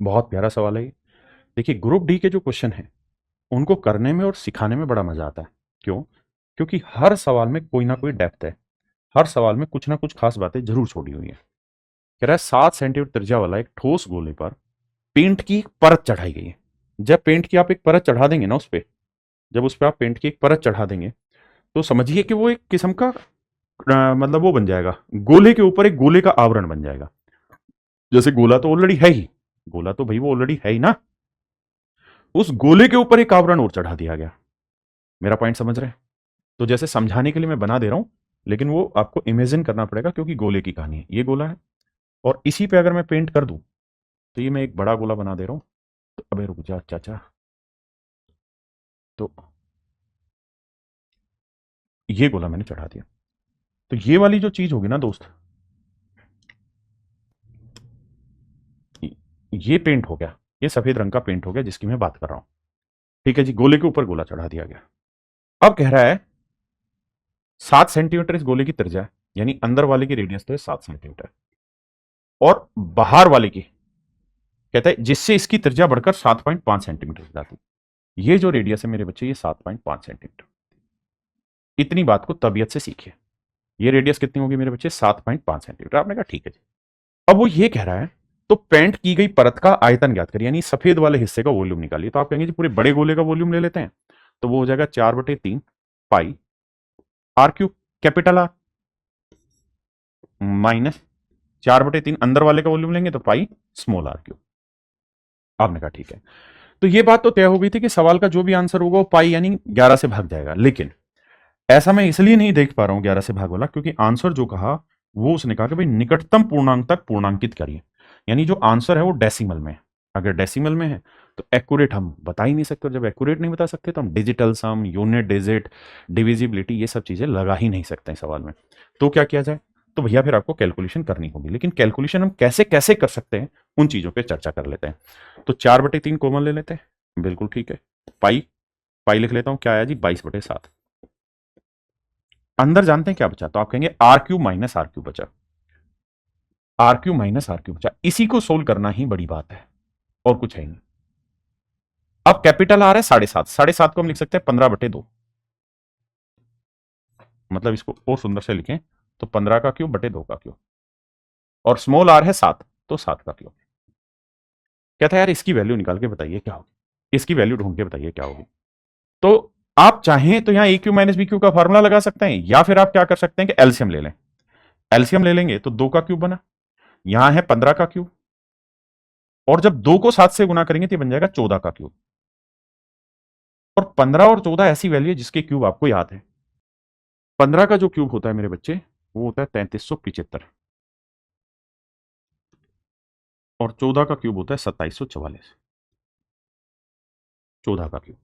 बहुत प्यारा सवाल है ये। देखिए, ग्रुप डी के जो क्वेश्चन हैं उनको करने में और सिखाने में बड़ा मजा आता है। क्यों? क्योंकि हर सवाल में कोई ना कोई डेप्थ है, हर सवाल में कुछ ना कुछ खास बातें जरूर छोड़ी हुई है। कह रहा है 7 सेंटीमीटर त्रिज्या वाला एक ठोस गोले पर पेंट की एक परत चढ़ाई गई है। जब पेंट की आप एक परत चढ़ा देंगे ना उस पे, जब उस पे आप पेंट की एक परत चढ़ा देंगे, तो समझिए कि वो एक किस्म का मतलब वो बन जाएगा, गोले के ऊपर एक गोले का आवरण बन जाएगा। जैसे गोला तो ऑलरेडी है ही, गोला तो भाई वो ऑलरेडी है ही ना, उस गोले के ऊपर एक आवरण और चढ़ा दिया गया। मेरा पॉइंट समझ रहे हैं? तो जैसे समझाने के लिए मैं बना दे रहा हूं, लेकिन वो आपको इमेजिन करना पड़ेगा, क्योंकि गोले की कहानी है, ये गोला है और इसी पे अगर मैं पेंट कर दूं तो ये मैं एक बड़ा गोला बना दे रहा हूं। तो अबे रुक जा चाचा, तो ये गोला मैंने चढ़ा दिया। तो ये वाली जो चीज होगी ना दोस्त, ये पेंट हो गया, ये सफेद रंग का पेंट हो गया जिसकी मैं बात कर रहा हूं। ठीक है जी, गोले के ऊपर गोला चढ़ा दिया गया। अब कह रहा है 7 सेंटीमीटर इस गोले की त्रिज्या है, यानी अंदर वाले की रेडियस तो है 7 सेंटीमीटर, और बाहर वाले की कहता है जिससे इसकी त्रिज्या बढ़कर 7.5 सेंटीमीटर हो जाती है। ये जो रेडियस है मेरे बच्चे, ये 7.5 सेंटीमीटर। इतनी बात को तबियत से सीखिए। ये रेडियस कितनी होगी मेरे बच्चे? 7.5 सेंटीमीटर। आपने कहा ठीक है जी। अब वो ये कह रहा है तो पेंट की गई परत का आयतन ज्ञात करिए, यानी सफेद वाले हिस्से का वॉल्यूम निकालिए। तो आप कहेंगे जी पूरे बड़े गोले का वॉल्यूम ले लेते हैं, तो वो हो जाएगा 4/3 pi R cube, capital R, minus 4/3 अंदर वाले का वॉल्यूम लेंगे तो पाई स्मॉल आर क्यूब। आपने कहा ठीक है। तो ये बात तो तय हो गई थी कि सवाल का जो भी आंसर होगा वो पाई यानी 11 से भाग जाएगा, लेकिन ऐसा मैं इसलिए नहीं देख पा रहा हूं 11 से भाग वाला, क्योंकि आंसर जो कहा वो उसने कहा कि भाई निकटतम पूर्णांक तक पूर्णांकित करिए, यानी जो आंसर है वो डेसिमल में है। अगर डेसिमल में है तो एक्यूरेट हम बता ही नहीं सकते, और जब एक्यूरेट नहीं बता सकते तो हम डिजिटल सम, यूनिट डिजिट, डिविजिबिलिटी, ये सब चीजें लगा ही नहीं सकते सवाल में। तो क्या किया जाए? तो भैया फिर आपको कैलकुलेशन करनी होगी, लेकिन कैलकुलेशन हम कैसे कैसे कर सकते हैं उन चीजों पर चर्चा कर लेते हैं। तो 4/3 कॉमन ले लेते हैं, बिल्कुल ठीक है। पाई, पाई लिख लेता हूं, क्या आया जी? 22/7। अंदर जानते हैं क्या बचा? तो आप कहेंगे R cube minus R cube बचा, R cube minus R cube बचा। इसी को सोल्व करना ही बड़ी बात है, और कुछ है नहीं। अब कैपिटल आर है 7.5, 7.5 को हम लिख सकते हैं 15/2, मतलब इसको और सुंदर से लिखें तो 15 का क्यूब बटे 2 का क्यूब, और स्मॉल आर है 7, तो 7 का क्यूब। कहता है यार इसकी वैल्यू निकाल के बताइए क्या होगी, इसकी वैल्यू ढूंढ के बताइए क्या होगी। तो आप चाहें तो यहां ए क्यू माइनस बी क्यू का फॉर्मूला लगा सकते हैं, या फिर आप क्या कर सकते हैं कि एलसीएम ले लें। एलसीएम ले लेंगे तो 2 का क्यूब बना, यहां है 15 का क्यूब, और जब 2 को 7 से गुना करेंगे तो बन जाएगा 14 का क्यूब। और 15 और 14 ऐसी वैल्यू है जिसके क्यूब आपको याद है। 15 का जो क्यूब होता है मेरे बच्चे वो होता है 3375, और 14 का क्यूब होता है 2744। 14 का क्यूब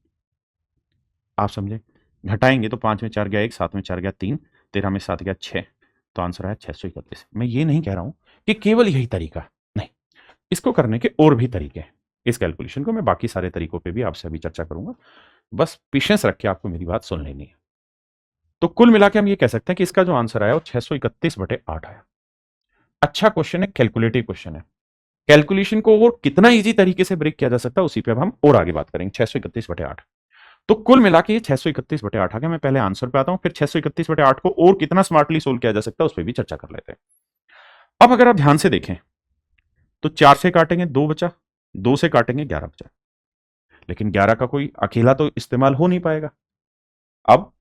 आप समझे, घटाएंगे तो 5 में 4 गया 1, 7 में 4 गया 3, 13 में 7 गया 6, तो आंसर आया 631। मैं ये नहीं कह रहा हूं कि केवल यही तरीका, नहीं, इसको करने के और भी तरीके हैं। इस कैलकुलेशन को मैं बाकी सारे तरीकों पे भी आपसे अभी चर्चा करूंगा, बस पेशेंस रख के आपको मेरी बात सुन लेनी है। तो कुल मिला के हम ये कह सकते हैं कि इसका जो आंसर आया वो 631/8 आया। अच्छा क्वेश्चन है, कैलकुलेटिव क्वेश्चन है। कैलकुलेशन को और कितना इजी तरीके से ब्रेक किया जा सकता है उसी पे अब हम और आगे बात करेंगे। 631/8, तो कुल मिला के ये 631/8 आ गया। मैं पहले आंसर पे आता हूं, फिर 631/8 को और कितना स्मार्टली सोल्व किया जा सकता है उस पर भी चर्चा कर लेते हैं। अब अगर आप ध्यान से देखें तो 4 से काटेंगे 2 बचा, 2 से काटेंगे 11 बचा, लेकिन 11 का कोई अकेला तो इस्तेमाल हो नहीं पाएगा। अब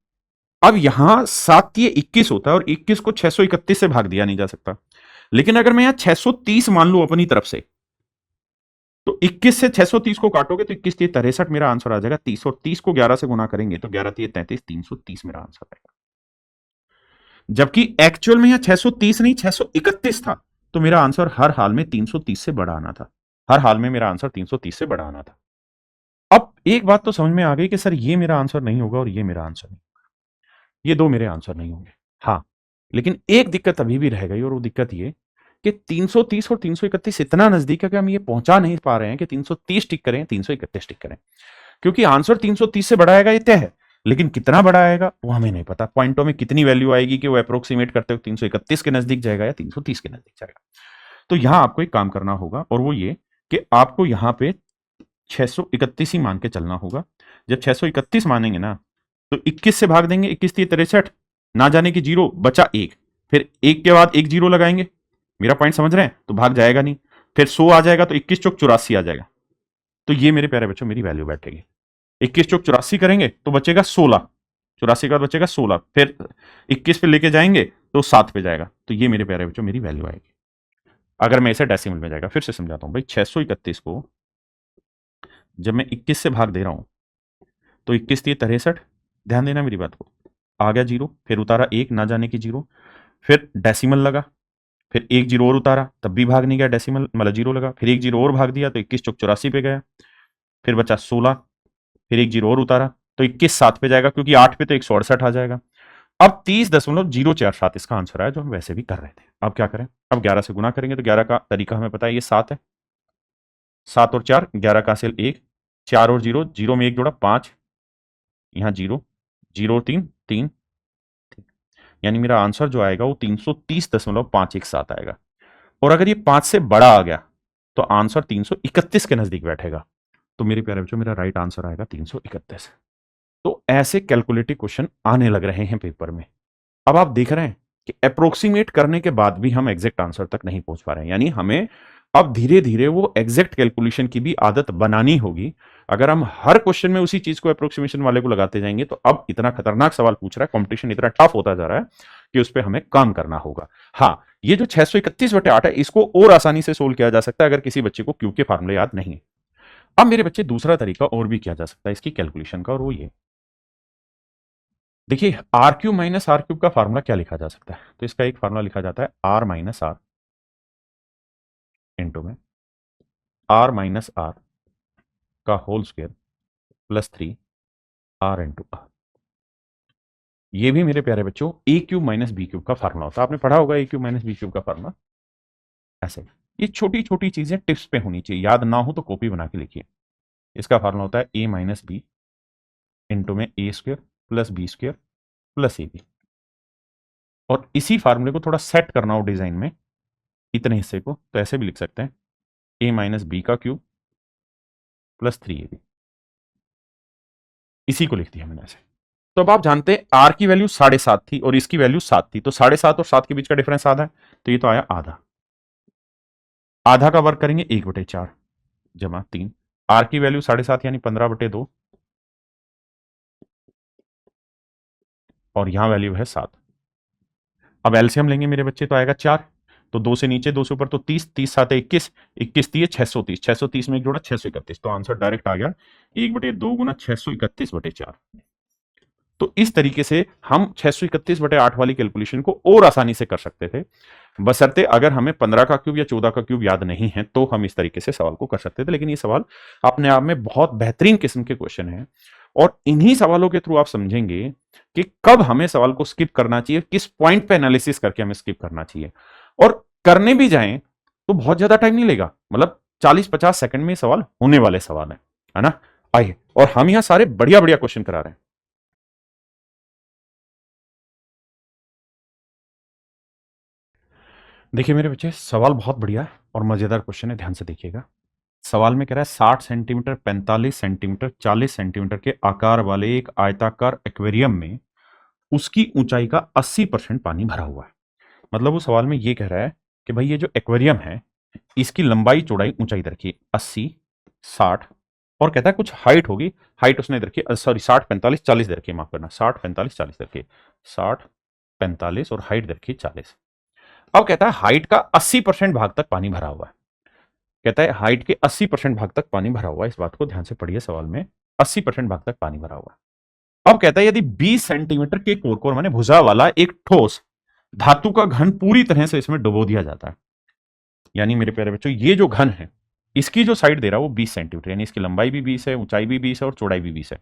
अब यहां 7×21 होता है, और 21 को 631 से भाग दिया नहीं जा सकता। लेकिन अगर मैं यहां 630 मान लू अपनी तरफ से, तो 21 से 630 को काटोगे तो 21 3 63 मेरा आंसर आ जाएगा 30, और 30 को 11 से गुना करेंगे तो 11 3 33, 330 मेरा आंसर आएगा। जबकि एक्चुअल में यहां 630 नहीं 631 था, तो मेरा आंसर हर हाल में 330 से बड़ा आना था, हर हाल में मेरा आंसर 330 से बड़ा आना था। अब एक बात तो समझ में आ गई कि सर ये मेरा आंसर नहीं होगा और ये मेरा आंसर नहीं, ये दो मेरे आंसर नहीं होंगे। हाँ, लेकिन एक दिक्कत अभी भी रह गई, और वो दिक्कत ये कि 330 और 331 इतना नजदीक है कि हम ये पहुंचा नहीं पा रहे हैं कि 330 टिक करें 331 टिक करें, क्योंकि आंसर 330 से बड़ा आएगा ये तय है, लेकिन कितना बड़ा आएगा वो हमें नहीं पता। पॉइंटों में कितनी वैल्यू आएगी कि वो अप्रोक्सीमेट करते हुए 331 के नजदीक जाएगा या 330 के नजदीक जाएगा। तो यहां आपको एक काम करना होगा, और वो ये कि आपको यहां पे 631 ही मान के चलना होगा। जब 631 मानेंगे ना तो 21 से भाग देंगे, 21 3 63, ना जाने की जीरो, बचा एक, फिर एक के बाद एक जीरो लगाएंगे। मेरा पॉइंट समझ रहे हैं? तो भाग जाएगा नहीं, फिर 100 आ जाएगा तो 21 चौक 84 आ जाएगा। तो ये मेरे प्यारे बच्चों मेरी वैल्यू बैठेगी। 21 चौक 84 करेंगे तो बचेगा 16, 84 का बाद बचेगा 16, फिर 21 पे लेके जाएंगे तो 7 पे जाएगा। तो ये मेरे प्यारे बच्चों मेरी वैल्यू आएगी। अगर मैं इसे डेसिमल में जाएगा, फिर से समझाता हूं भाई, 631 को जब मैं 21 से भाग दे रहा हूं तो 21 3 63, ध्यान देना मेरी बात को, आ गया जीरो, फिर उतारा एक, ना जाने की जीरो, फिर डेसिमल लगा, फिर एक जीरो और उतारा तब भी भाग नहीं गया, डेसिमल मतलब जीरो लगा, फिर एक जीरो और भाग दिया तो 21 चौक 84 पे गया, फिर बचा 16, फिर एक जीरो और उतारा तो 21 7 पे जाएगा, क्योंकि 8 पे तो 168 आ जाएगा। अब 30.047 इसका आंसर आया, जो हम वैसे भी कर रहे थे। अब क्या करें? अब 11 से गुना करेंगे तो 11 का तरीका हमें पता है, ये 7 है, 7 और 4 11 का हासिल 1, 4 और जीरो, जीरो में एक जोड़ा 5, यहां जीरो, जीरो और 3 3, यानी मेरा आंसर जो आएगा वो 330.517 आएगा। और अगर ये 5 से बड़ा आ गया तो आंसर 331 के नजदीक बैठेगा। तो मेरे प्यारे बच्चों मेरा राइट आंसर आएगा 331। तो ऐसे कैलकुलेटिव क्वेश्चन आने लग रहे हैं पेपर में। अब आप देख रहे हैं कि अप्रोक्सीमेट करने के बाद भी हम एग्जैक्ट आंसर तक नहीं पहुंच पा रहे हैं, यानी हमें अब धीरे धीरे वो एग्जैक्ट कैलकुलेशन की भी आदत बनानी होगी। अगर हम हर क्वेश्चन में उसी चीज को अप्रोक्सीमेशन वाले को लगाते जाएंगे तो अब इतना खतरनाक सवाल पूछ रहा है, कंपटीशन इतना टफ होता जा रहा है कि उस पर हमें काम करना होगा। हाँ, ये जो 631/8 है इसको और आसानी से सोल्व किया जा सकता है अगर किसी बच्चे को क्यू के फार्मूले याद नहीं है। अब मेरे बच्चे दूसरा तरीका और भी किया जा सकता है इसकी कैलकुलेशन का, और वो ये देखिए, R cube minus R cube का फार्मूला क्या लिखा जा सकता है? तो इसका एक फार्मूला लिखा जाता है आर माइनस आर इंटू में आर माइनस आर का whole square plus 3 R into R. ये भी मेरे प्यारे बच्चों A cube minus B cube का फार्मूला होता है, आपने पढ़ा होगा A cube minus B cube का फार्मूला। ऐसे ये छोटी छोटी चीजें टिप्स पे होनी चाहिए, याद ना हो तो कॉपी बना के लिखिए। इसका फार्मूला होता है ए माइनस बी इंटू में A square plus B square plus A B. और इसी फार्मूले को थोड़ा सेट करना हो डिजाइन में इतने हिस्से को, तो ऐसे भी लिख सकते हैं ए माइनस बी का क्यूब प्लस 3ab। इसी को लिख दिया मैंने ऐसे। तो अब आप जानते हैं आर की वैल्यू 7.5 थी और इसकी वैल्यू 7 थी, तो 7.5 और 7 के बीच का डिफरेंस आधा है, तो ये तो आया आधा। आधा का वर्क करेंगे 1/4 जमा 3, आर की वैल्यू 7.5 यानी 15/2, और यहां वैल्यू है 7। अब एलसीएम लेंगे मेरे बच्चे तो आएगा 4, तो 2 से नीचे 2 से ऊपर तो 30, 30 7 21, 21 दिए 630, 630 में एक जोड़ा 631, तो आंसर डायरेक्ट आ गया 1/2 गुना 631/4। तो इस तरीके से हम 631/8 वाली कैलकुलेशन को और आसानी से कर सकते थे, बशर्ते अगर हमें 15 का क्यूब या 14 का क्यूब याद नहीं है तो हम इस तरीके से सवाल को कर सकते थे। लेकिन ये सवाल अपने आप में बहुत बेहतरीन किस्म के क्वेश्चन है, और इन्हीं सवालों के थ्रू आप समझेंगे कि कब हमें सवाल को स्किप करना चाहिए, किस पॉइंट पे एनालिसिस करके हमें स्किप करना चाहिए, और करने भी जाएं तो बहुत ज्यादा टाइम नहीं लेगा, मतलब 40-50 सेकंड में सवाल होने वाले सवाल है ना। आइए, और हम यहां सारे बढ़िया बढ़िया क्वेश्चन करा रहे हैं। देखिए मेरे बच्चे, सवाल बहुत बढ़िया और मजेदार क्वेश्चन है, ध्यान से देखिएगा। सवाल में कह रहा है 60 सेंटीमीटर, 45 सेंटीमीटर, 40 सेंटीमीटर के आकार वाले एक आयताकार एक्वेरियम में उसकी ऊंचाई का 80% पानी भरा हुआ है। मतलब वो सवाल में ये कह रहा है कि भाई ये जो एक्वेरियम है इसकी लंबाई चौड़ाई ऊंचाई इधर की 80, 60, और कहता है कुछ हाइट होगी, हाइट उसने इधर की सॉरी 60 45 40 इधर की, माफ करना 60 45 40 इधर की, 60 45 और हाइट इधर की 40। अब कहता है हाइट का 80% भाग तक पानी भरा हुआ है। कहता है हाइट के 80% भाग तक पानी भरा हुआ है, इस बात को ध्यान से पढ़िए, सवाल में 80% भाग तक पानी भरा हुआ है। अब कहता है यदि 20 सेंटीमीटर के कोरकोर माने भुजा वाला एक ठोस धातु का घन पूरी तरह से इसमें डुबो दिया जाता है, यानी मेरे प्यारे बच्चों ये जो घन है इसकी जो साइड दे रहा है वो 20 सेंटीमीटर, यानी इसकी लंबाई भी 20 है, ऊंचाई भी 20 है और चौड़ाई भी 20 है।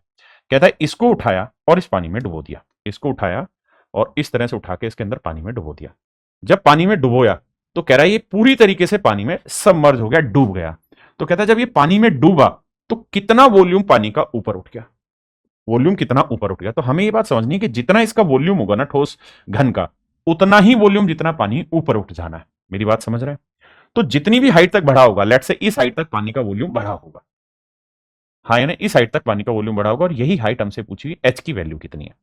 कहता है इसको उठाया और इस पानी में डुबो दिया, इसको उठाया और इस तरह से उठा के इसके अंदर पानी में डुबो दिया। जब पानी में डुबोया तो कह रहा है ये पूरी तरीके से पानी में सबमर्ज हो गया, डूब गया। तो कहता है जब ये पानी में डूबा तो कितना वॉल्यूम पानी का ऊपर उठ गया, वॉल्यूम कितना ऊपर उठ गया। तो हमें ये बात समझनी है कि जितना इसका वॉल्यूम होगा ना ठोस घन का, उतना ही वॉल्यूम जितना पानी ऊपर उठ जाना है। मेरी बात समझ रहे हैं? तो जितनी भी हाइट तक बढ़ा होगा, लेट से इस हाइट तक पानी का वॉल्यूम बढ़ा होगा, हाँ यानी इस हाइट तक पानी का वॉल्यूम बढ़ा होगा, और यही हाइट हमसे पूछी हुई एच की वैल्यू कितनी है।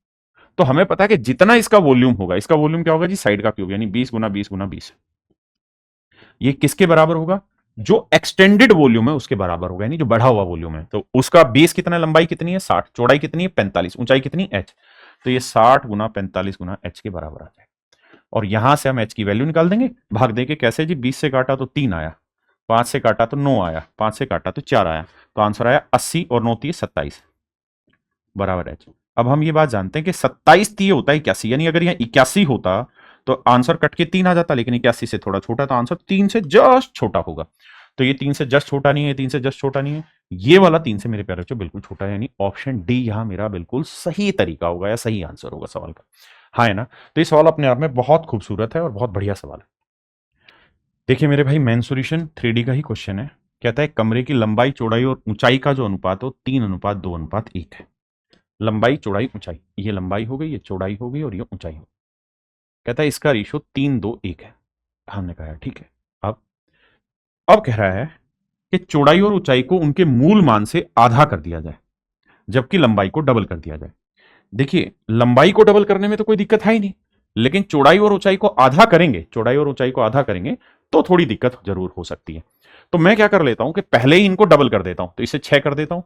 तो हमें पता है कि जितना इसका वॉल्यूम होगा, इसका वॉल्यूम क्या होगा जी, साइड का क्यूब, यानी 20 गुना 20 गुना 20। ये किसके बराबर होगा, जो एक्सटेंडेड वॉल्यूम है उसके बराबर होगा, यानी जो बढ़ा हुआ वॉल्यूम है। तो उसका बेस कितना, लंबाई कितनी है 60, चौड़ाई कितनी है 45, ऊंचाई कितनी एच। तो ये 60 गुना 45 गुना एच के बराबर आ जाए, और यहां से हम एच की वैल्यू निकाल देंगे। भाग देंगे कैसे जी, 20 से काटा तो 3 आया, 5 से काटा तो 9 आया, 5 से काटा तो 4 आया, तो आंसर आया 80 और 9 30 27 बराबर एच। अब हम ये बात जानते हैं कि 27 तीय होता है 81, यानी अगर यह 81 होता तो आंसर कट के 3 आ जाता, लेकिन 81 से थोड़ा छोटा, तो आंसर 3 से जस्ट छोटा होगा। तो ये 3 से जस्ट छोटा नहीं है, 3 से जस्ट छोटा नहीं है, ये वाला 3 से मेरे प्यारे बच्चों बिल्कुल छोटा है, यानी ऑप्शन डी यहां मेरा बिल्कुल सही तरीका होगा या सही आंसर होगा सवाल का। हाँ है ना। तो ये सवाल अपने आप में बहुत खूबसूरत है और बहुत बढ़िया सवाल है। देखिए मेरे भाई, मेन सॉल्यूशन 3D का ही क्वेश्चन है। कहता है कमरे की लंबाई चौड़ाई और ऊंचाई का जो अनुपात हो 3:2:1 है। लंबाई चौड़ाई ऊंचाई, ये लंबाई हो गई, ये चौड़ाई हो गई और ये ऊंचाई हो गई। कहता है इसका रेशो 3:2:1 है। हमने कहा ठीक है। अब अब कह रहा है कि चौड़ाई और ऊंचाई को उनके मूल मान से आधा कर दिया जाए, जबकि लंबाई को डबल कर दिया जाए। देखिए लंबाई को डबल करने में तो कोई दिक्कत है ही नहीं, लेकिन चौड़ाई और ऊंचाई को आधा करेंगे, चौड़ाई और ऊंचाई को आधा करेंगे तो थोड़ी दिक्कत जरूर हो सकती है। तो मैं क्या कर लेता हूं कि पहले ही इनको डबल कर देता हूं, तो इसे 6 कर देता हूं,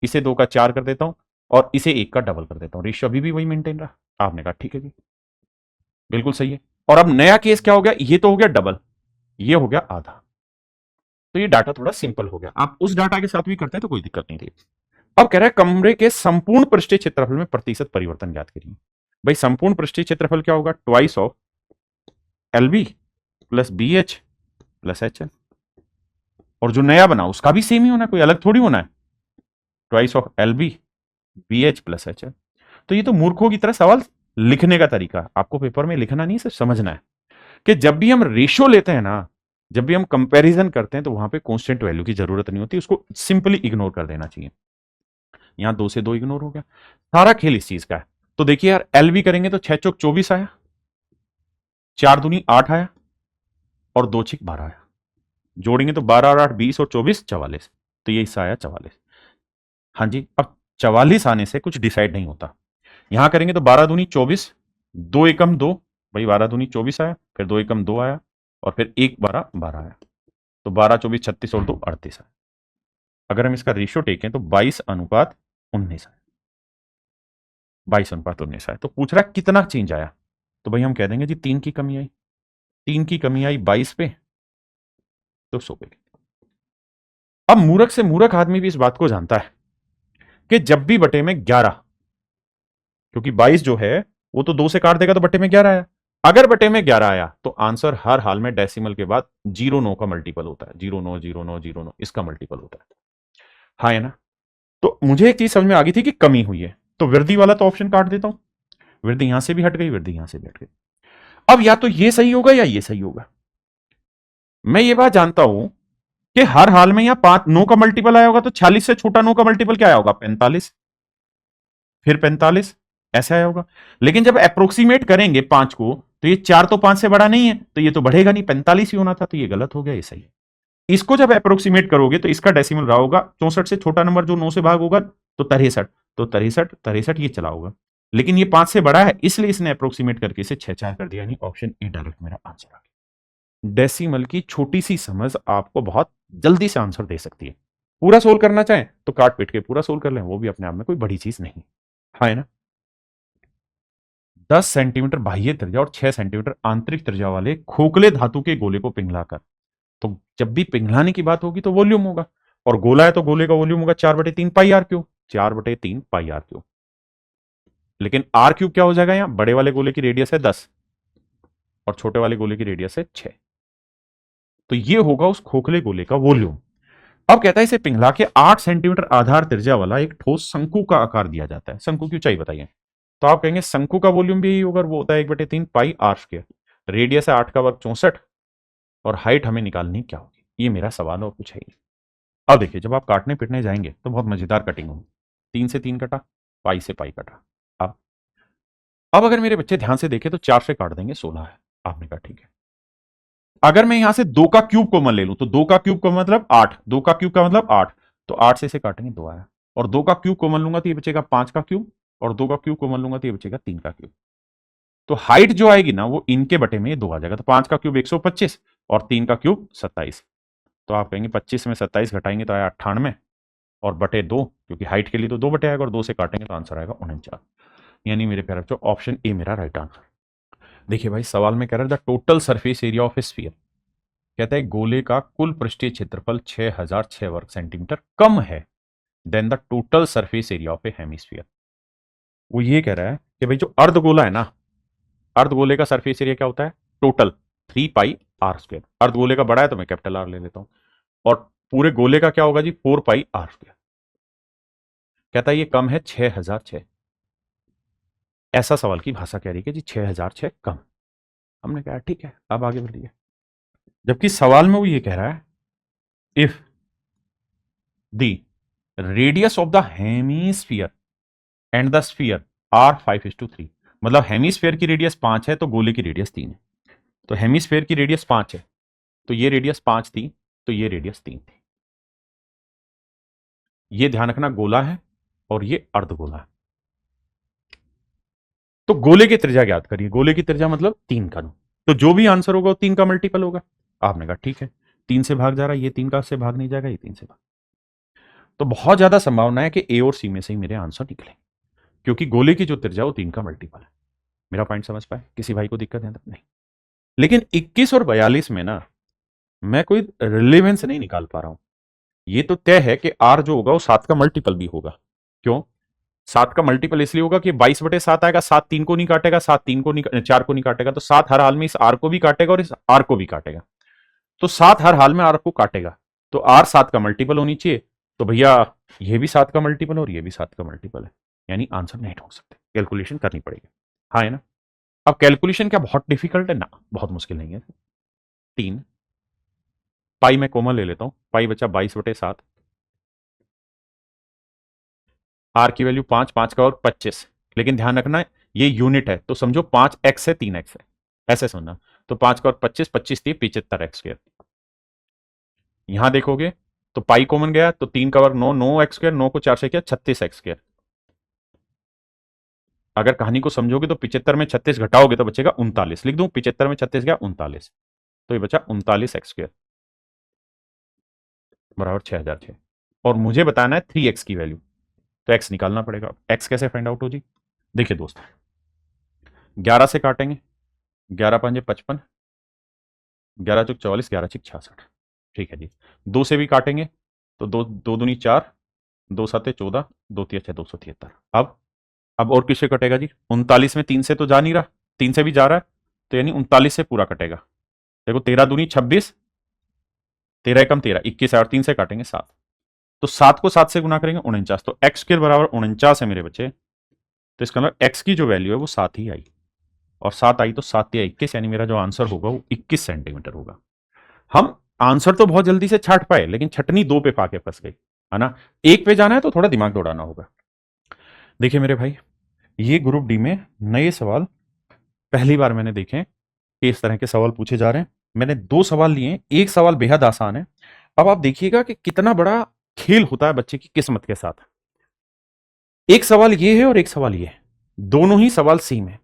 इसे 2 का 4 कर देता हूं, और इसे 1 का डबल कर देता हूं। रेशियो अभी भी वही मेंटेन रहा। आपने कहा ठीक है जी, बिल्कुल सही है। और अब नया केस क्या हो गया, ये तो हो गया डबल, ये हो गया आधा। तो ये डाटा थोड़ा सिंपल हो गया, आप उस डाटा के साथ भी करते हैं तो कोई दिक्कत नहीं थी। अब कह रहा है कमरे के संपूर्ण पृष्ठीय क्षेत्रफल में प्रतिशत परिवर्तन ज्ञात करिए। भाई संपूर्ण पृष्ठीय क्षेत्रफल क्या होगा, twice of L B plus B H plus H L. और जो नया बना उसका भी सेम ही होना है, कोई अलग थोड़ी होना है। Twice of L B B H plus H L. तो ये तो मूर्खों की तरह सवाल लिखने का तरीका, आपको पेपर में लिखना नहीं, सिर्फ समझना है कि जब भी हम रेशियो लेते हैं ना, जब भी हम कंपैरिजन करते हैं, तो वहां पे कांस्टेंट वैल्यू की जरूरत नहीं होती, उसको सिंपली इग्नोर कर देना चाहिए। यहां 2 से 2 इग्नोर हो गया, सारा खेल इस चीज का है। तो देखिए यार, एल भी करेंगे तो 6 चौक 24 आया, 4 दूनी 8 आया, और 2 छिक 12 आया। जोड़ेंगे तो 12 और 8 20 और 24 44। तो ये हिस्सा आया 44। हाँ जी, अब 44 आने से कुछ डिसाइड नहीं होता। यहां करेंगे तो 12 दूनी 24, 2 एकम 2, भाई 12 दूनी 24 आया, फिर 2 एकम 2 आया, और फिर 1 12 12 आया। तो 12 24 36 और 2 38 आया। अगर हम इसका रेशियो टेकें तो 22:19 आया, 22:19 आया। तो पूछ रहा है कितना चेंज आया, तो भाई हम कह देंगे जी 3 की कमी आई, 3 की कमी आई 22 पे, तो 100 पे। अब मूर्ख से मूर्ख आदमी भी इस बात को जानता है कि जब भी बटे में 11, क्योंकि 22 जो है वो तो 2 से काट देगा तो बटे में 11 आया, अगर बटे में 11 आया तो आंसर हर हाल में डेसिमल के बाद 09 का मल्टीपल होता है, 09 09 09 इसका मल्टीपल होता है। हाँ है ना। तो मुझे एक चीज समझ में आ गई थी कि कमी हुई है, तो वृद्धि वाला तो ऑप्शन काट देता हूं, वृद्धि यहां से भी हट गई, वृद्धि यहां से भी हट गई। अब या तो ये सही होगा या ये सही होगा। मैं ये बात जानता हूं कि हर हाल में यहां 5 9 का मल्टीपल आया होगा, तो 46 से छोटा 9 का मल्टीपल क्या आया होगा, 45, फिर 45, ऐसे आया होगा। लेकिन जब अप्रोक्सीमेट करेंगे 5 को, तो ये 4 तो 5 से बड़ा नहीं है, तो ये तो बढ़ेगा नहीं, 45 ही होना था, तो ये गलत हो गया, ये सही है। इसको जब अप्रोक्सीमेट करोगे तो इसका डेसिमल रहा होगा 64 से छोटा नंबर जो 9 से भाग होगा, तो 63, तो 63 63 ये चला होगा। लेकिन ये 5 से बड़ा है, इसलिए इसने अप्रोक्सीमेट करके इसे 6 4 कर दिया, यानी ऑप्शन ए डायरेक्ट मेरा आंसर आ गया। डेसिमल की छोटी सी समझ आपको बहुत जल्दी से आंसर दे सकती है। पूरा सोल्व करना चाहें तो काट पीट के पूरा सोल्व कर लें, वो भी अपने आप में कोई बड़ी चीज नहीं। हाँ है ना। 10 सेंटीमीटर बाह्य त्रिज्या और 6 सेंटीमीटर आंतरिक त्रिज्या वाले खोखले धातु के गोले को पिघलाकर, तो जब भी पिघलाने की बात होगी तो वॉल्यूम होगा, और गोला है तो गोले का वॉल्यूम होगा 4/3 pi R cube, 4/3 pi R cube. लेकिन आर क्यूब क्या हो जाएगा, यहां बड़े वाले गोले की रेडियस है 10 और छोटे वाले गोले की रेडियस है 6, तो ये होगा उस खोखले गोले का वॉल्यूम। अब कहता है इसे पिघला के 8 सेंटीमीटर आधार त्रिज्या वाला एक ठोस शंकु का आकार दिया जाता है। शंकु की ऊंचाई बताइए। तो आप कहेंगे शंकु का वॉल्यूम भी यही होगा, वो होता है 1/3 पाई आर स्क्वायर, रेडियस है 8 का वर्ग 64, और हाइट हमें निकालनी क्या होगी, ये मेरा सवाल और कुछ है ही। अब देखिए जब आप काटने पिटने जाएंगे तो बहुत मजेदार कटिंग होगी। 3 से 3 कटा, पाई से पाई कटा। अब अब अगर मेरे बच्चे ध्यान से देखें तो 4 से काट देंगे 16 है। आपने कहा ठीक है। अगर मैं यहां से 2 का क्यूब कॉमन ले लूं तो 2 का क्यूब का मतलब 8, 2 का क्यूब का मतलब 8, तो 8 से इसे काटेंगे 2 आया। और 2 का क्यूब कॉमन लूंगा तो ये बचेगा 5 का क्यूब, और 2 का क्यूब कॉमन लूंगा तो ये बचेगा 3 का क्यूब। तो हाइट जो आएगी ना वो इनके बटे में ये 2 आ जाएगा। तो 5 का क्यूब 125 और 3 का क्यूब 27। तो आप कहेंगे 25 में 27 घटाएंगे तो आया 98 और बटे 2, क्योंकि हाइट के लिए तो 2 बटे आएगा और 2 से काटेंगे तो आंसर आएगा 49। यानी मेरे प्यारे बच्चों ऑप्शन ए मेरा राइट आंसर। देखिए भाई सवाल में कह रहा है the total surface area of A sphere, कहता है गोले का कुल पृष्ठीय क्षेत्रफल 6006 वर्ग सेंटीमीटर कम है than the total surface area of a hemisphere. वो ये कह रहा है कि भाई जो अर्धगोला है ना, अर्धगोले का सरफेस एरिया क्या होता है टोटल 3 पाई r²। अर्धगोले का बड़ा है तो मैं कैपिटल आर ले लेता हूं, और पूरे गोले का क्या होगा जी 4 पाई r²। कहता है ये कम है 6006। ऐसा सवाल की भाषा कह रही है कि जी 6006 कम। हमने कहा ठीक है अब आगे बढ़िए, जबकि सवाल में वो ये कह रहा है if the radius of the hemisphere and the sphere are 5:3, मतलब हेमीस्फीयर की रेडियस 5 है तो गोले की रेडियस 3 है। तो हेमीस्फीयर की रेडियस 5 है तो ये रेडियस 5 थी, तो ये रेडियस 3 थी। ये ध्यान रखना गोला है और ये अर्धगोला है। तो गोले की त्रिज्या ज्ञात करिए, गोले की त्रिज्या मतलब 3 का, तो जो भी आंसर होगा वो 3 का मल्टीपल होगा। आपने कहा ठीक है, 3 से भाग जा रहा है, ये 3 का से भाग नहीं जाएगा, ये 3 से भाग। तो बहुत ज्यादा संभावना है कि ए और सी में से ही मेरे आंसर निकले, क्योंकि गोले की जो त्रिज्या वो 3 का मल्टीपल है। मेरा पॉइंट समझ पाए? किसी भाई को दिक्कत है? नहीं। लेकिन 21 और 42 में ना मैं कोई रिलेवेंस नहीं निकाल पा रहा हूं। ये तो तय है कि आर जो होगा वो 7 का मल्टीपल भी होगा। क्यों 7 का मल्टीपल? इसलिए होगा कि 22/7 आएगा, 7 3 को नहीं काटेगा, 7 3 को नहीं 4 को नहीं काटेगा, तो 7 हर हाल में इस आर को भी काटेगा और इस आर को भी काटेगा। तो 7 हर हाल में आर को काटेगा, तो आर 7 का मल्टीपल होनी चाहिए। तो भैया ये भी 7 का मल्टीपल और ये भी 7 का मल्टीपल है, यानी आंसर नहीं ढूंढ सकते, कैलकुलेशन करनी पड़ेगी। हाँ है ना? अब कैलकुलेशन क्या बहुत डिफिकल्ट है? ना बहुत मुश्किल नहीं है। 3 पाई में कॉमन ले लेता हूं, पाई बचा 22/7, आर की वैल्यू 5, 5 का और 25। लेकिन ध्यान रखना ये यूनिट है, तो समझो 5x है 3x है, ऐसे सुनना। तो 5 का और 25, 25 थी 75x²। यहां देखोगे तो पाई कॉमन गया तो 3 का वर्ग 9, 9x², 9 को 4 से किया 36x²। अगर कहानी को समझोगे तो 75 में 36 घटाओगे तो बचेगा 39। लिख दूं 75 में 36 गया 39, तो ये बचा 39x² बराबर 6006। और मुझे बताना है 3x की वैल्यू, तो x निकालना पड़ेगा। x कैसे फाइंड आउट हो जी? देखिए दोस्त 11 से काटेंगे, 11 5 55, 11 चौक 44, 11 छिक 66। ठीक है जी। 2 से भी काटेंगे तो 2 2 दूनी 4, 2 7 14, 2 3 6 273। अब और किससे कटेगा जी? 39 में 3 से तो जा नहीं रहा, 3 से भी जा रहा है, तो यानी 39 से पूरा कटेगा। देखो 13 दूनी 26, 13 एकम 13, 21 है और 3 से काटेंगे 7, तो 7 को 7 से गुना करेंगे 49, तो एक्स स्क्वायर बराबर 49 है मेरे बच्चे। तो इसका मतलब एक्स की जो वैल्यू है वो 7 ही आई, और 7 आई तो 7 या 21, यानी मेरा जो आंसर होगा वो 21 सेंटीमीटर होगा। हम आंसर तो बहुत जल्दी से छाट पाए, लेकिन छटनी 2 पे पाके फंस गई, है ना? 1 पे जाना है तो थोड़ा दिमाग दौड़ाना होगा। देखिए मेरे भाई ये ग्रुप डी में नए सवाल पहली बार मैंने देखे कि इस तरह के सवाल पूछे जा रहे हैं। मैंने 2 सवाल लिए, एक सवाल बेहद आसान है। अब आप देखिएगा कि कितना बड़ा खेल होता है बच्चे की किस्मत के साथ। एक सवाल ये है और एक सवाल ये है, दोनों ही सवाल सेम है,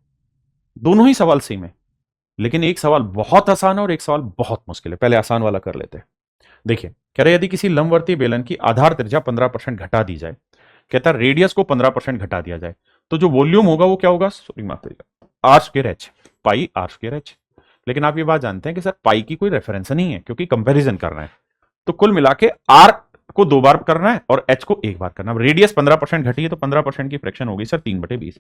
दोनों ही सवाल सेम है, लेकिन एक सवाल बहुत आसान है और एक सवाल बहुत मुश्किल है। पहले आसान वाला कर लेते हैं। देखिए कह रहे यदि किसी लंबवर्तीय बेलन की आधार त्रिज्या 15% घटा दी जाए, कहता है रेडियस को 15% घटा दिया जाए, तो जो वॉल्यूम होगा वो क्या होगा? सॉरी माफ करिएगा, r²h, पाई r²h। लेकिन आप ये बात जानते हैं कि सर पाई की कोई रेफरेंस नहीं है, क्योंकि कंपैरिजन करना है, तो कुल मिला के r को 2 बार करना है और h को 1 बार करना है। रेडियस 15% घटी है तो 15% की फ्रैक्शन होगी सर 3/20,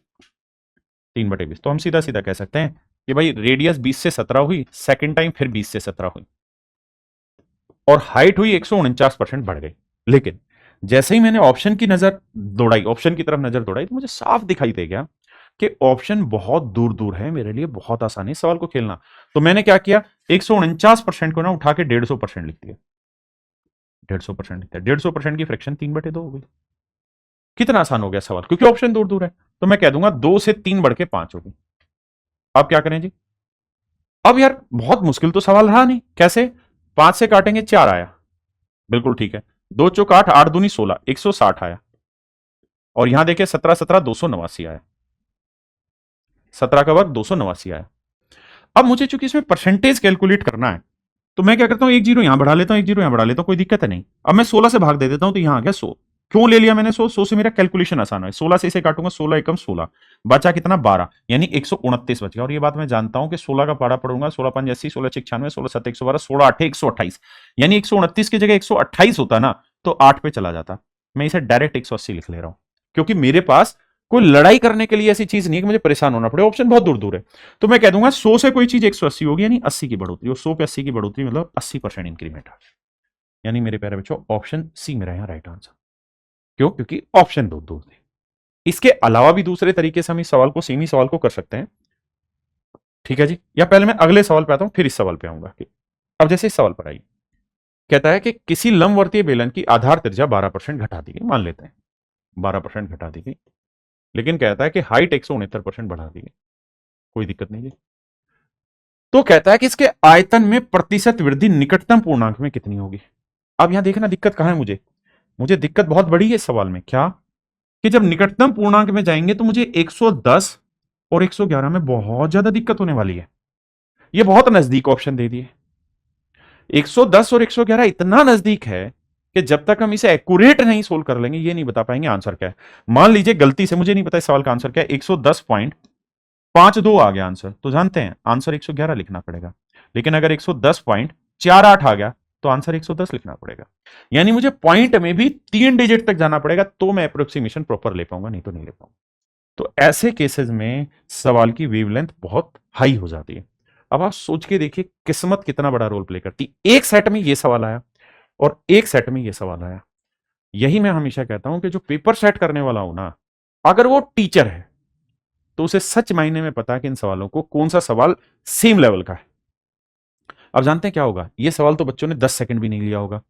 3/20। तो हम सीधा सीधा कह सकते हैं कि भाई रेडियस 20 से 17 हुई, सेकंड टाइम फिर 20 से 17 हुई, और हाइट हुई 149% बढ़ गई। लेकिन जैसे ही मैंने ऑप्शन की नजर दौड़ाई, ऑप्शन की तरफ नजर दौड़ाई, तो मुझे साफ दिखाई दे गया कि ऑप्शन बहुत दूर दूर है, मेरे लिए बहुत आसान है सवाल को खेलना। तो मैंने क्या किया, 149% को ना उठा के 150% लिख दिया, 150% लिख दिया। 150% की फ्रैक्शन 3/2 हो गई। कितना आसान हो गया सवाल, क्योंकि ऑप्शन दूर दूर है। तो मैं कह दूंगा 2 से 3 बढ़ के 5 होगी। अब क्या करें जी? अब यार बहुत मुश्किल तो सवाल रहा नहीं, कैसे? 5 से काटेंगे 4 आया, बिल्कुल ठीक है। 2 चौक 8, 8 दूनी 16, 160 आया। और यहां देखिए 17 17 289 आया, 17 का वर्ग 289 आया। अब मुझे चूंकि इसमें परसेंटेज कैलकुलेट करना है, तो मैं क्या करता हूं, एक जीरो यहां बढ़ा लेता हूं, एक जीरो यहां बढ़ा लेता हूं, कोई दिक्कत है नहीं। अब मैं 16 से भाग दे देता हूं, तो यहां आ गया 100। क्यों ले लिया मैंने 100? 100 से मेरा कैलकुलेशन आसान है। 16 से इसे काटूंगा, 16 एकम 16, बचा कितना 12, यानी 129 बच गया। और ये बात मैं जानता हूं कि 16 का पारा पढ़ूंगा, 16 5 80, 16 6 96, 16 7 112, 16 8 128, यानी 129 की जगह 128 होता ना तो 8 पे चला जाता। मैं इसे डायरेक्ट 180 लिख ले रहा हूं, क्योंकि मेरे पास कोई लड़ाई करने के लिए ऐसी चीज नहीं है कि मुझे परेशान होना पड़े, ऑप्शन बहुत दूर दूर है। तो मैं कह दूंगा 100 से कोई चीज 180 होगी, यानी 80 की बढ़ोतरी, और 100 पे 80 की बढ़ोतरी मतलब 80% इंक्रीमेंट। यानी मेरे प्यारे बच्चों ऑप्शन सी मेरा यहां राइट आंसर। क्यों? क्योंकि ऑप्शन बहुत दूर थे। इसके अलावा भी दूसरे तरीके से हम इस सवाल को, सेम ही सवाल को कर सकते हैं, ठीक है जी। या पहले मैं अगले सवाल पे आता हूं, फिर इस सवाल पे आऊंगा। अब जैसे इस सवाल पर आई, कहता है कि किसी लंबवर्तीय बेलन की आधार त्रिज्या 12% घटा दी गई, मान लेते हैं 12% घटा दी गई, लेकिन कहता है कि हाइट 169% बढ़ा दी गई, कोई दिक्कत नहीं है। तो कहता है कि इसके आयतन में प्रतिशत वृद्धि निकटतम पूर्णांक में कितनी होगी। अब यहां देखना दिक्कत कहां है, मुझे मुझे दिक्कत बहुत बड़ी है इस सवाल में। क्या? कि जब निकटतम पूर्णांक में जाएंगे तो मुझे 110 और 111 में बहुत ज्यादा दिक्कत होने वाली है। ये बहुत नजदीक ऑप्शन दे दिए। 110 और 111 इतना नजदीक है कि जब तक हम इसे एक्यूरेट नहीं सोल्व कर लेंगे, ये नहीं बता पाएंगे आंसर क्या है। मान लीजिए गलती से, मुझे नहीं पता इस सवाल का आंसर क्या है, 110.52 आ गया आंसर, तो जानते हैं आंसर 111 लिखना पड़ेगा। लेकिन अगर 110.48 आ गया तो आंसर 110 लिखना पड़ेगा। यानी मुझे पॉइंट में भी 3 डिजिट तक जाना पड़ेगा, तो मैं अप्रोक्सीमेशन प्रॉपर ले पाऊंगा, नहीं तो नहीं ले पाऊंगा। तो ऐसे केसेस में सवाल की वेवलेंथ बहुत हाई हो जाती है। अब आप सोच के देखिए किस्मत कितना बड़ा रोल प्ले करती। एक सेट में ये सवाल आया और एक सेट में ये सवाल आया। यही मैं हमेशा कहता हूं कि जो पेपर सेट करने वाला हो ना, अगर वो टीचर है तो उसे सच मायने में पता है कि इन सवालों को कौन सा सवाल सेम लेवल का है। अब जानते हैं क्या होगा, ये सवाल तो बच्चों ने 10 सेकंड भी नहीं लिया होगा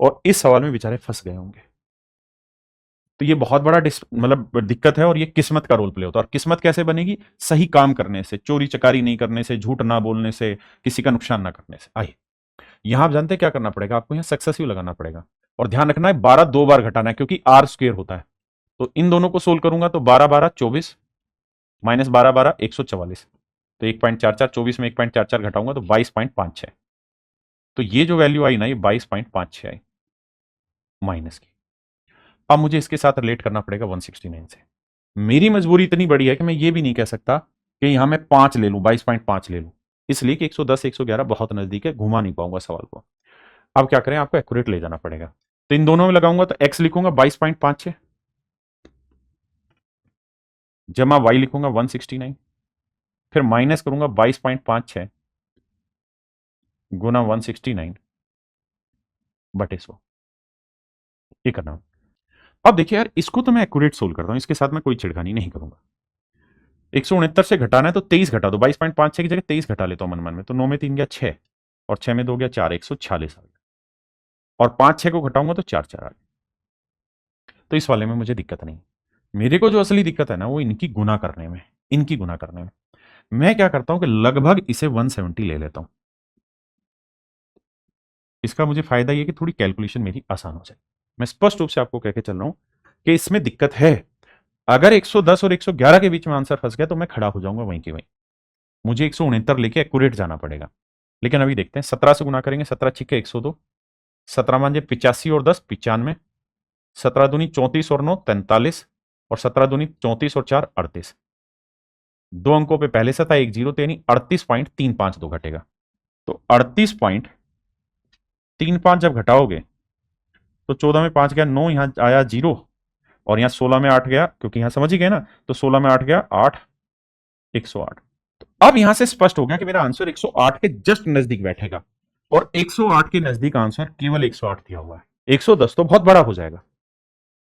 और इस सवाल में बेचारे फंस गए होंगे। तो ये बहुत बड़ा मतलब दिक्कत है, और ये किस्मत का रोल प्ले होता है। और किस्मत कैसे बनेगी? सही काम करने से, चोरी चकारी नहीं करने से, झूठ ना बोलने से, किसी का नुकसान ना करने से। आइए, यहां आप जानते हैं क्या करना पड़ेगा, आपको यहां सक्सेसिव लगाना पड़ेगा, और ध्यान रखना है 12 दो बार घटाना है, क्योंकि आर स्क्वेयर होता है। तो इन दोनों को सोल्व करूंगा तो 12 12 24, माइनस 12 12 144, तो 1.44, 24 में 1.44 घटाऊंगा तो 22.56। तो ये जो वैल्यू आई ना, ये 22.56 आई माइनस की। अब मुझे इसके साथ रिलेट करना पड़ेगा 169 से। मेरी मजबूरी इतनी बड़ी है कि मैं ये भी नहीं कह सकता कि यहां मैं 5 ले लूं, 22.5 ले लूं, इसलिए कि 110 111 बहुत नजदीक है, घुमा नहीं पाऊंगा सवाल को। अब क्या करें, आपको एक्यूरेट ले जाना पड़ेगा। तो इन दोनों में लगाऊंगा तो एक्स लिखूंगा 22.56, जमा वाई लिखूंगा 169, फिर माइनस करूंगा 22.56 गुना 169 बटे 100। ये करना। अब देखिए यार, इसको तो मैं एक्यूरेट सोल्व करता हूं, इसके साथ मैं कोई छिड़खानी नहीं करूंगा। 169 से घटाना है तो 23 घटा दो, 22.56 की जगह 23 घटा लेता हूं मन मन में, तो 9 में 3 गया 6, और 6 में 2 गया 4, 146 आ गया। और 5 6 को घटाऊंगा तो 4 4 आ गया। तो इस वाले में मुझे दिक्कत नहीं। मेरे को जो असली दिक्कत है ना, वो इनकी गुना करने में, इनकी गुना करने में। मैं क्या करता हूं कि लगभग इसे 170 ले लेता हूं। इसका मुझे फायदा ये कि थोड़ी कैलकुलेशन मेरी आसान हो जाए। मैं स्पष्ट रूप से आपको कहकर चल रहा हूं कि इसमें दिक्कत है। अगर 110 और 111 के बीच में आंसर फंस गया तो मैं खड़ा हो जाऊंगा वहीं के वहीं, मुझे 169 लेके एक्यूरेट जाना पड़ेगा। लेकिन अभी देखते हैं, 17 से गुना करेंगे, 17 छिके 102, 17 मांझे 85 और 10 95, 17 दूनी 34 और 9 43, और 17 दूनी 34 और 4 38। दो अंकों पे पहले से था, एक जीरो, तो यानी 38.352 घटेगा। तो 38.35 जब घटाओगे तो 14 में 5 गया 9, यहां आया जीरो, और यहां 16 में 8 गया, क्योंकि यहां समझ ही गए ना, तो 16 में 8 गया 8, 108। तो अब यहां से स्पष्ट हो गया कि मेरा आंसर 108 के जस्ट नजदीक बैठेगा, और 108 के नजदीक आंसर केवल 108 दिया हुआ है। 110 तो बहुत बड़ा हो जाएगा,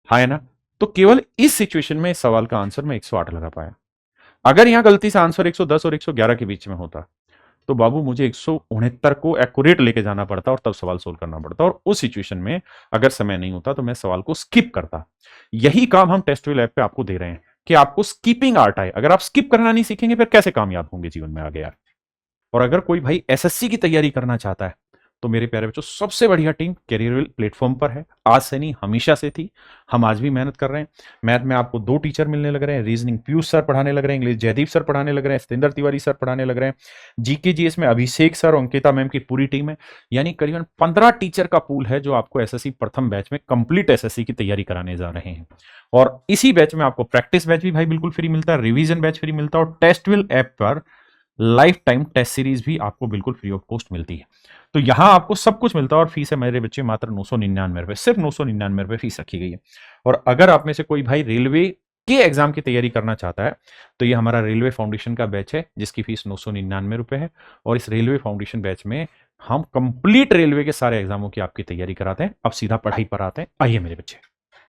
हाँ है ना। तो केवल इस सिचुएशन में इस सवाल का आंसर मैं 108 लगा पाया। अगर यहां गलती से आंसर 110 और 111 के बीच में होता तो बाबू मुझे 169 को एक्यूरेट लेके जाना पड़ता और तब सवाल सोल्व करना पड़ता, और उस सिचुएशन में अगर समय नहीं होता तो मैं सवाल को स्किप करता। यही काम हम टेस्टवेल ऐप पे आपको दे रहे हैं कि आपको स्किपिंग आर्ट आए। अगर आप स्किप करना नहीं सीखेंगे फिर कैसे कामयाब होंगे जीवन में आगे यार। और अगर कोई भाई एसएससी की तैयारी करना चाहता है तो मेरे प्यारे बच्चों सबसे बढ़िया टीम कैरियर प्लेटफॉर्म पर है। आज से नहीं, हमेशा से थी। हम आज भी मेहनत कर रहे हैं। मैथ में आपको 2 टीचर मिलने लग रहे हैं। रीजनिंग पीयूष सर पढ़ाने लग रहे हैं। इंग्लिश जयदीप सर पढ़ाने लग रहे हैं। सतेंद्र तिवारी सर पढ़ाने लग रहे हैं। जीके जीएस में अभिषेक सर और अंकिता मैम की पूरी टीम है। यानी करीबन 15 टीचर का पूल है जो आपको एसएससी प्रथम बैच में कंप्लीट एसएससी की तैयारी कराने जा रहे हैं। और इसी बैच में आपको प्रैक्टिस बैच भी भाई बिल्कुल फ्री मिलता है, रिवीजन बैच फ्री मिलता है, और टेस्टविल ऐप पर लाइफ टाइम टेस्ट सीरीज भी आपको बिल्कुल फ्री ऑफ कॉस्ट मिलती है। तो यहां आपको सब कुछ मिलता है और फीस है मेरे बच्चे मात्र 999 रुपए, सिर्फ 999 रुपए फीस रखी गई है। और अगर आप में से कोई भाई रेलवे के एग्जाम की तैयारी करना चाहता है तो ये हमारा रेलवे फाउंडेशन का बैच है जिसकी फीस 999 रुपए है। और इस रेलवे फाउंडेशन बैच में हम कंप्लीट रेलवे के सारे एग्जामों की आपकी तैयारी कराते हैं। अब सीधा पढ़ाई पर आते हैं। आइए मेरे बच्चे।